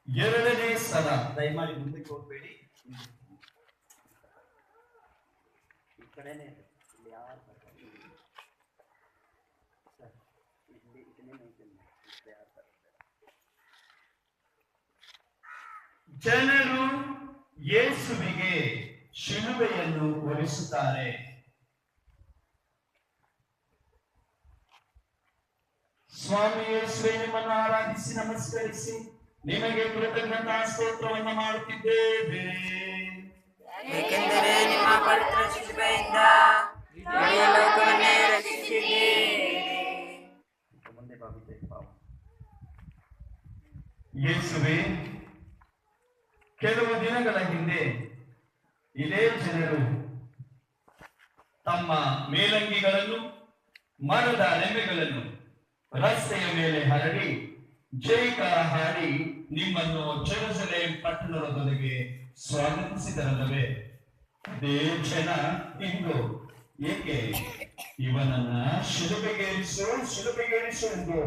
ಎರಡನೇ ಸಲ ದಯಮಾಡಿ ಮುಂದಕ್ಕೆ ಹೋಗ್ಬೇಡಿ. ಈ ಕಡೆನೇ ಇಲ್ಲಿ ಯಾರು ಜನರು ಯೇಸುವಿಗೆ ಶಿಲುಬೆಯನ್ನು ಹೊರಿಸುತ್ತಾರೆ. ಸ್ವಾಮಿ ಯೇಸುವೆ, ನಿಮ್ಮನ್ನು ಆರಾಧಿಸಿ ನಮಸ್ಕರಿಸಿ ನಿಮಗೆ ಕೃತಜ್ಞತಾ ಸ್ತೋತ್ರವನ್ನು ಮಾಡುತ್ತಿದ್ದೇವೆ. ಏಕೆಂದರೆ ನಿಮ್ಮ ಪವಿತ್ರ ಶಿಲುಬೆಯಿಂದ ಇಡೀ ಲೋಕವನ್ನೇ ರಕ್ಷಿಸಿದ್ದೀರಿ. ಯೇಸುವೆ, ಕೆಲವು ದಿನಗಳ ಹಿಂದೆ ಇದೇ ಜನರು ತಮ್ಮ ಮೇಲಂಗಿಗಳನ್ನು ಮರದ ರೆಂಬೆಗಳನ್ನು ರಸ್ತೆಯ ಮೇಲೆ ಹರಡಿ ಜೈಕಾರ ಹಾಡಿ ನಿಮ್ಮನ್ನು ಜೆರುಸಲೇಮ್ ಪಟ್ಟಣದೊಳಗೆ ಸ್ವಾಗತಿಸಿದರಲ್ಲವೇ? ಅದೇ ಜನ ಇಂದು ಏಕೆ ಇವನನ್ನ ಶಿಲುಬೆಗೇರಿಸು ಎಂದು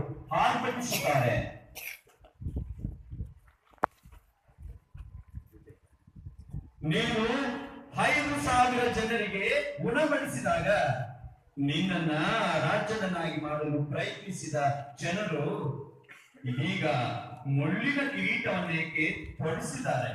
ಆರ್ಭಟಿಸುತ್ತಾರೆ. ನೀನು 5,000 ಜನರಿಗೆ ಉಣಬಡಿಸಿದಾಗ ನಿನ್ನನ್ನ ರಾಜ್ಯದನ್ನಾಗಿ ಮಾಡಲು ಪ್ರಯತ್ನಿಸಿದ ಜನರು ಈಗ ಮುಳ್ಳಿನ ಕಿರೀಟವನ್ನೇಕೆ ಹೊಡಿಸಿದ್ದಾರೆ.